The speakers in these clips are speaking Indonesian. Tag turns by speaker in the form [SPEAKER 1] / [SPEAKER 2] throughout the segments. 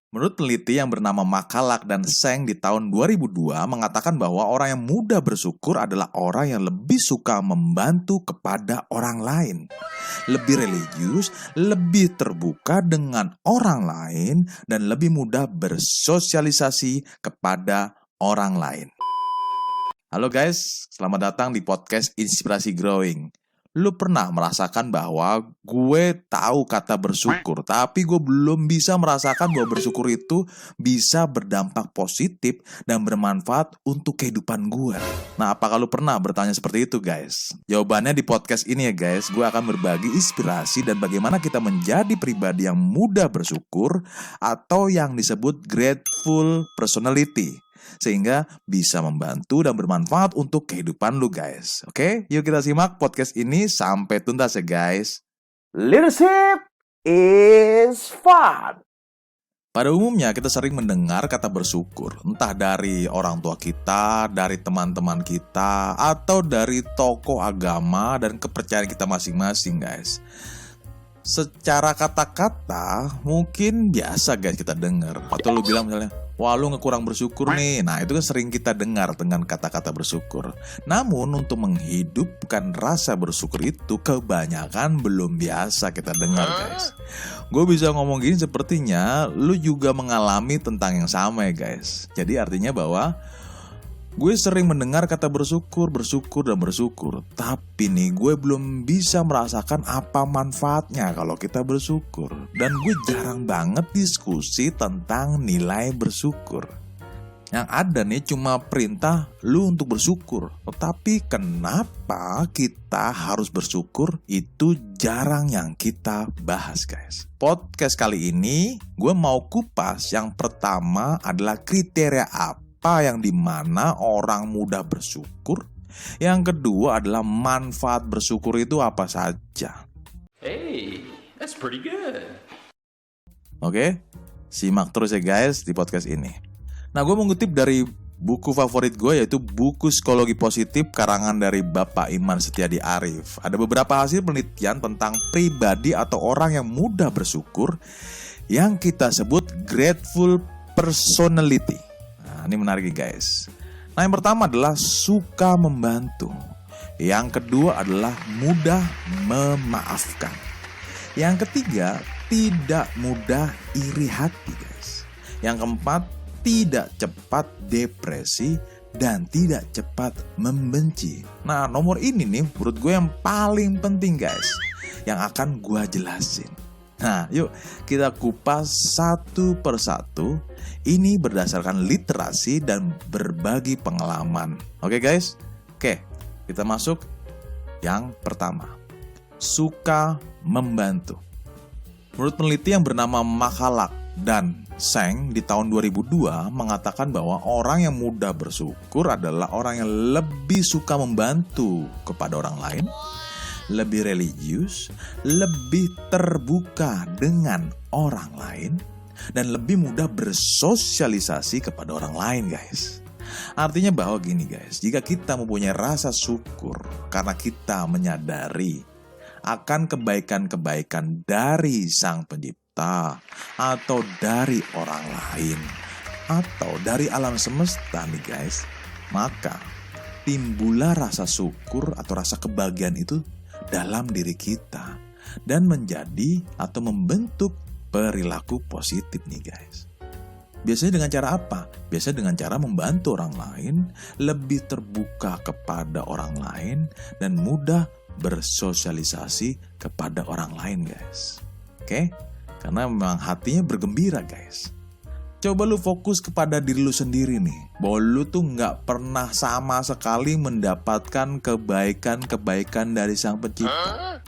[SPEAKER 1] Menurut peneliti yang bernama McCulloch dan Zhang di tahun 2002 mengatakan bahwa orang yang mudah bersyukur adalah orang yang lebih suka membantu kepada orang lain, lebih religius, lebih terbuka dengan orang lain, dan lebih mudah bersosialisasi kepada orang lain. Halo guys, selamat datang di podcast Inspirasi Growing. Lu pernah merasakan bahwa gue tahu kata bersyukur, tapi gue belum bisa merasakan bahwa bersyukur itu bisa berdampak positif dan bermanfaat untuk kehidupan gue. Nah, apakah lu pernah bertanya seperti itu guys? Jawabannya di podcast ini ya guys. Gue akan berbagi inspirasi dan bagaimana kita menjadi pribadi yang mudah bersyukur atau yang disebut grateful personality, sehingga bisa membantu dan bermanfaat untuk kehidupan lu guys. Oke, yuk kita simak podcast ini sampai tuntas ya guys.
[SPEAKER 2] Leadership is fun.
[SPEAKER 1] Pada umumnya kita sering mendengar kata bersyukur, entah dari orang tua kita, dari teman-teman kita, atau dari tokoh agama dan kepercayaan kita masing-masing guys. Secara kata-kata mungkin biasa guys kita dengar. Atau lu bilang misalnya, wah lu kurang bersyukur nih. Nah itu kan sering kita dengar dengan kata-kata bersyukur. Namun untuk menghidupkan rasa bersyukur itu kebanyakan belum biasa kita dengar guys. Gue bisa ngomong gini sepertinya lu juga mengalami tentang yang sama ya guys. Jadi artinya bahwa gue sering mendengar kata bersyukur, dan bersyukur. Tapi nih gue belum bisa merasakan apa manfaatnya kalau kita bersyukur. Dan gue jarang banget diskusi tentang nilai bersyukur. Yang ada nih cuma perintah lu untuk bersyukur. Tetapi kenapa kita harus bersyukur itu jarang yang kita bahas guys. Podcast kali ini gue mau kupas yang pertama adalah kriteria apa yang dimana orang mudah bersyukur. Yang kedua adalah manfaat bersyukur itu apa saja.
[SPEAKER 3] Hey, that's pretty good.
[SPEAKER 1] Oke, simak terus ya guys di podcast ini. Nah, gue mengutip dari buku favorit gue yaitu buku Psikologi Positif karangan dari Bapak Iman Setiadi Arif. Ada beberapa hasil penelitian tentang pribadi atau orang yang mudah bersyukur yang kita sebut grateful personality. Ini menarik guys. Nah yang pertama adalah suka membantu. Yang kedua adalah mudah memaafkan. Yang ketiga tidak mudah iri hati guys. Yang keempat tidak cepat depresi dan tidak cepat membenci. Nah nomor ini nih menurut gue yang paling penting guys, yang akan gue jelasin. Nah yuk kita kupas satu persatu. Ini berdasarkan literasi dan berbagi pengalaman. Oke guys? Oke, kita masuk yang pertama. Suka membantu. Menurut peneliti yang bernama McCulloch dan Zhang di tahun 2002 mengatakan bahwa orang yang mudah bersyukur adalah orang yang lebih suka membantu kepada orang lain, lebih religius, lebih terbuka dengan orang lain, dan lebih mudah bersosialisasi kepada orang lain guys. Artinya bahwa gini guys, jika kita mempunyai rasa syukur karena kita menyadari akan kebaikan-kebaikan dari Sang Pencipta atau dari orang lain atau dari alam semesta nih guys, maka timbullah rasa syukur atau rasa kebahagiaan itu dalam diri kita dan menjadi atau membentuk perilaku positif nih guys. Biasanya dengan cara apa? Biasanya dengan cara membantu orang lain, lebih terbuka kepada orang lain, dan mudah bersosialisasi kepada orang lain guys. Oke? Karena memang hatinya bergembira guys. Coba lu fokus kepada diri lu sendiri nih, bahwa lu tuh gak pernah sama sekali mendapatkan kebaikan-kebaikan dari Sang Pencipta.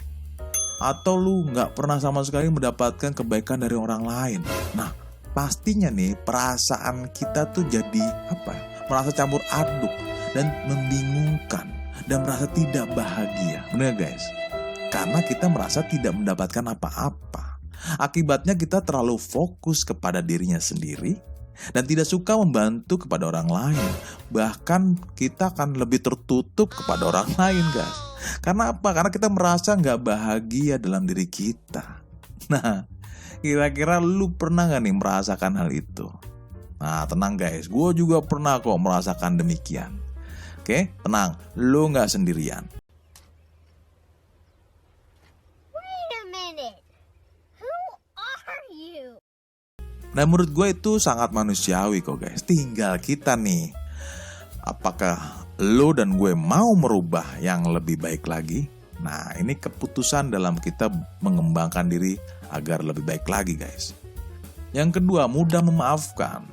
[SPEAKER 1] Atau lu gak pernah sama sekali mendapatkan kebaikan dari orang lain. Nah pastinya nih perasaan kita tuh jadi merasa campur aduk dan membingungkan dan merasa tidak bahagia. Bener guys? Karena kita merasa tidak mendapatkan apa-apa. Akibatnya kita terlalu fokus kepada dirinya sendiri dan tidak suka membantu kepada orang lain. Bahkan kita akan lebih tertutup kepada orang lain guys. Karena apa? Karena kita merasa gak bahagia dalam diri kita. Nah Kira-kira lu pernah gak nih merasakan hal itu? Nah tenang guys, gue juga pernah kok merasakan demikian. Oke, tenang, lu gak sendirian.
[SPEAKER 4] Wait a minute. Who are you?
[SPEAKER 1] Dan menurut gue itu sangat manusiawi kok guys. Tinggal kita nih, apakah lu dan gue mau merubah yang lebih baik lagi? Nah ini keputusan dalam kita mengembangkan diri agar lebih baik lagi guys. Yang kedua, mudah memaafkan.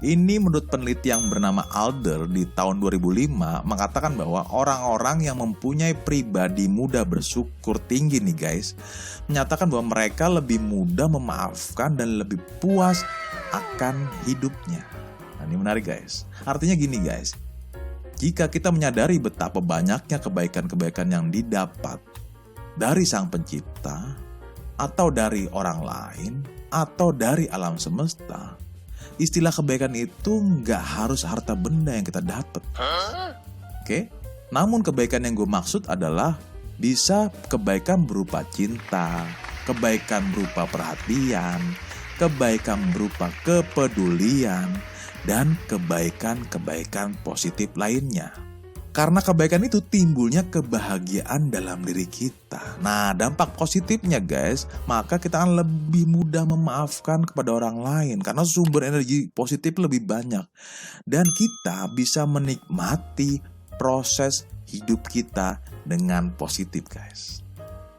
[SPEAKER 1] Ini menurut peneliti yang bernama Alder di tahun 2005 mengatakan bahwa orang-orang yang mempunyai pribadi mudah bersyukur tinggi nih guys, menyatakan bahwa mereka lebih mudah memaafkan dan lebih puas akan hidupnya. Nah ini menarik guys. Artinya gini guys, jika kita menyadari betapa banyaknya kebaikan-kebaikan yang didapat dari Sang Pencipta, atau dari orang lain, atau dari alam semesta, istilah kebaikan itu nggak harus harta benda yang kita dapat. Oke? Namun kebaikan yang gue maksud adalah bisa kebaikan berupa cinta, kebaikan berupa perhatian, kebaikan berupa kepedulian, dan kebaikan-kebaikan positif lainnya. Karena kebaikan itu timbulnya kebahagiaan dalam diri kita. Nah, dampak positifnya guys, maka kita akan lebih mudah memaafkan kepada orang lain karena sumber energi positif lebih banyak. Dan kita bisa menikmati proses hidup kita dengan positif guys.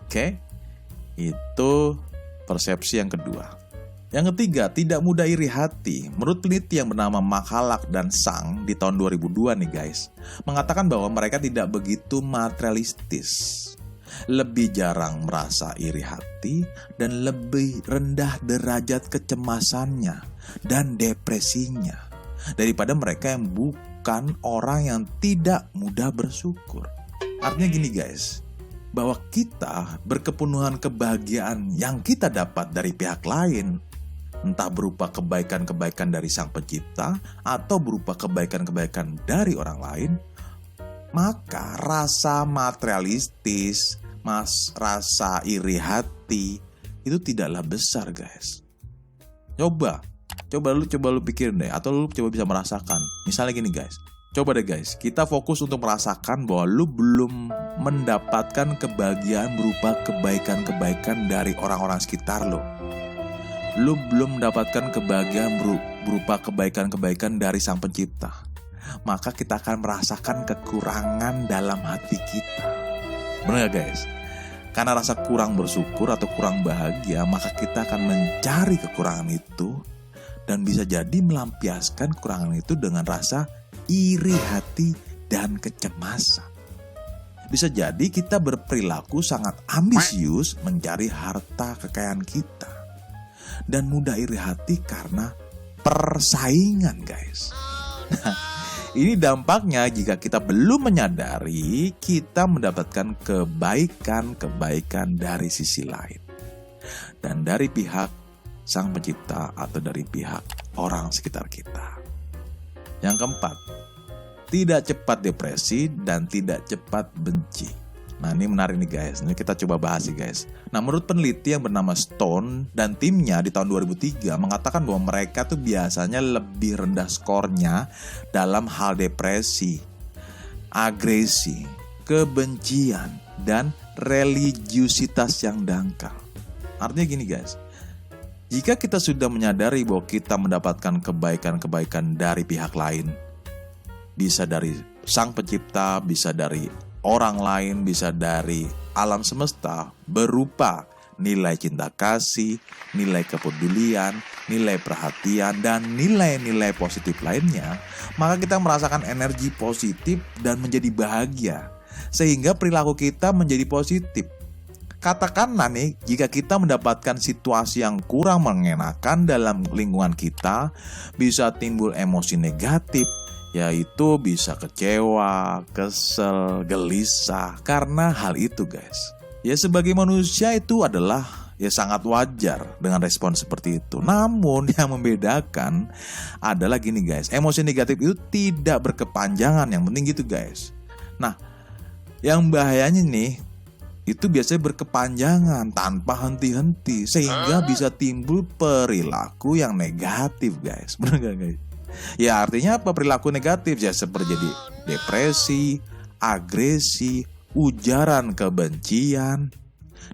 [SPEAKER 1] Oke? Itu persepsi yang kedua. Yang ketiga, tidak mudah iri hati. Menurut peneliti yang bernama Machalak dan Sang di tahun 2002 nih guys, mengatakan bahwa mereka tidak begitu materialistis, lebih jarang merasa iri hati, dan lebih rendah derajat kecemasannya dan depresinya daripada mereka yang bukan orang yang tidak mudah bersyukur. Artinya gini guys, bahwa kita berkepenuhan kebahagiaan yang kita dapat dari pihak lain, entah berupa kebaikan-kebaikan dari Sang Pencipta atau berupa kebaikan-kebaikan dari orang lain, maka rasa materialistis, rasa iri hati itu tidaklah besar guys. Coba lu pikirin deh, atau lu coba bisa merasakan. Misalnya gini guys, coba deh guys, kita fokus untuk merasakan bahwa lu belum mendapatkan kebahagiaan berupa kebaikan-kebaikan dari orang-orang sekitar lo. Lu belum mendapatkan kebahagiaan berupa kebaikan-kebaikan dari Sang Pencipta, maka kita akan merasakan kekurangan dalam hati kita. Benar gak guys? Karena rasa kurang bersyukur atau kurang bahagia, maka kita akan mencari kekurangan itu dan bisa jadi melampiaskan kekurangan itu dengan rasa iri hati dan kecemasan. Bisa jadi kita berperilaku sangat ambisius mencari harta kekayaan kita dan mudah iri hati karena persaingan guys. Nah, ini dampaknya jika kita belum menyadari kita mendapatkan kebaikan-kebaikan dari sisi lain, dan dari pihak Sang Pencipta atau dari pihak orang sekitar kita. Yang keempat, tidak cepat depresi dan tidak cepat benci. Nah ini menarik nih guys, ini kita coba bahas nih guys. Nah menurut peneliti yang bernama Stone dan timnya di tahun 2003 mengatakan bahwa mereka tuh biasanya lebih rendah skornya dalam hal depresi, agresi, kebencian, dan religiusitas yang dangkal. Artinya gini guys, jika kita sudah menyadari bahwa kita mendapatkan kebaikan-kebaikan dari pihak lain, bisa dari Sang Pencipta, bisa dari orang lain, bisa dari alam semesta, berupa nilai cinta kasih, nilai kepedulian, nilai perhatian, dan nilai-nilai positif lainnya, maka kita merasakan energi positif dan menjadi bahagia, sehingga perilaku kita menjadi positif. Katakanlah nih, jika kita mendapatkan situasi yang kurang mengenakan dalam lingkungan kita, bisa timbul emosi negatif, yaitu bisa kecewa, kesel, gelisah karena hal itu guys. Ya sebagai manusia itu adalah ya sangat wajar dengan respon seperti itu. Namun yang membedakan adalah gini guys, emosi negatif itu tidak berkepanjangan, yang penting gitu guys. Nah yang bahayanya nih, itu biasanya berkepanjangan tanpa henti-henti, sehingga bisa timbul perilaku yang negatif, guys. Bener gak, guys? Ya artinya apa perilaku negatif? Ya seperti jadi depresi, agresi, ujaran kebencian.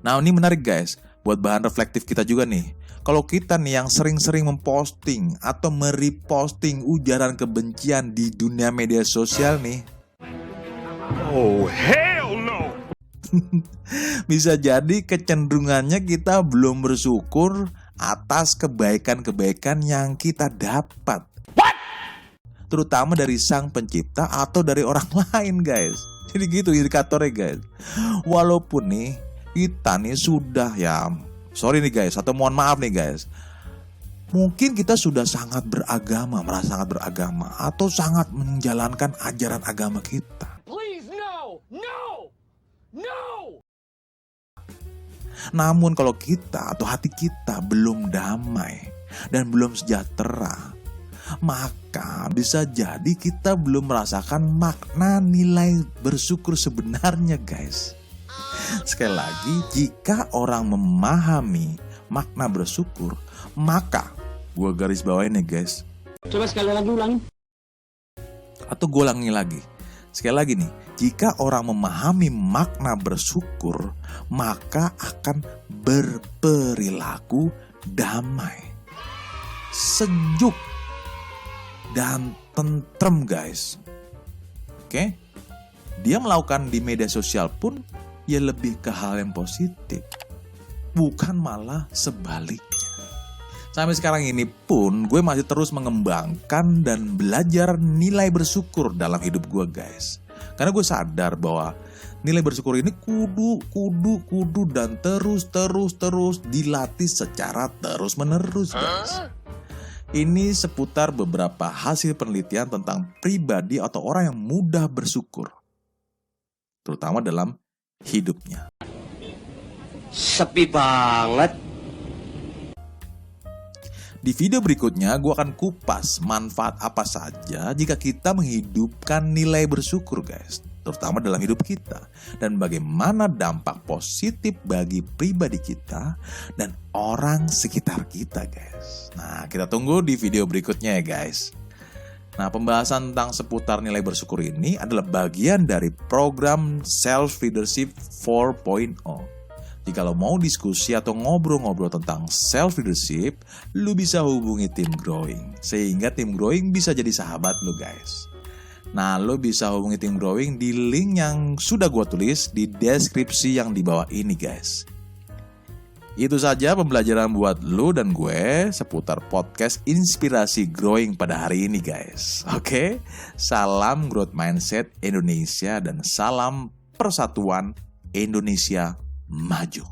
[SPEAKER 1] Nah ini menarik, guys, buat bahan reflektif kita juga nih. Kalau kita nih yang sering-sering memposting atau mereposting ujaran kebencian di dunia media sosial nih,
[SPEAKER 2] Oh, hell no!
[SPEAKER 1] bisa jadi kecenderungannya kita belum bersyukur atas kebaikan-kebaikan yang kita dapat. Terutama dari sang pencipta atau dari orang lain, guys. Jadi gitu indikatornya, guys. Walaupun nih kita nih sudah sorry nih guys, atau mohon maaf nih guys, mungkin kita sudah sangat beragama, merasa sangat beragama, atau sangat menjalankan ajaran agama kita.
[SPEAKER 3] Please, no! No! No!
[SPEAKER 1] Namun kalau kita atau hati kita belum damai dan belum sejahtera, maka bisa jadi kita belum merasakan makna nilai bersyukur sebenarnya, guys. Sekali lagi, jika orang memahami makna bersyukur, maka gue garis bawain nih, guys.
[SPEAKER 5] Coba sekali lagi ulangi.
[SPEAKER 1] Atau gue ulangi lagi. Sekali lagi nih, jika orang memahami makna bersyukur, maka akan berperilaku damai, sejuk, dan tentrem, guys. Oke? Dia melakukan di media sosial pun ya lebih ke hal yang positif, bukan malah sebaliknya. Sampai sekarang ini pun gue masih terus mengembangkan dan belajar nilai bersyukur dalam hidup gue, guys. Karena gue sadar bahwa nilai bersyukur ini kudu dan terus dilatih secara terus menerus, guys. Ini seputar beberapa hasil penelitian tentang pribadi atau orang yang mudah bersyukur, terutama dalam hidupnya.
[SPEAKER 5] Sepi banget.
[SPEAKER 1] Di video berikutnya gue akan kupas manfaat apa saja jika kita menghidupkan nilai bersyukur, guys, terutama dalam hidup kita, dan bagaimana dampak positif bagi pribadi kita dan orang sekitar kita, guys. Nah, kita tunggu di video berikutnya ya, guys. Nah, pembahasan tentang seputar nilai bersyukur ini adalah bagian dari program Self Leadership 4.0. Jika lo mau diskusi atau ngobrol-ngobrol tentang self leadership, lo bisa hubungi tim Growing, sehingga tim Growing bisa jadi sahabat lo, guys. Nah, lo bisa hubungi tim Growing di link yang sudah gue tulis di deskripsi yang di bawah ini, guys. Itu saja pembelajaran buat lo dan gue seputar podcast Inspirasi Growing pada hari ini, guys. Oke, salam growth mindset Indonesia dan salam persatuan Indonesia maju.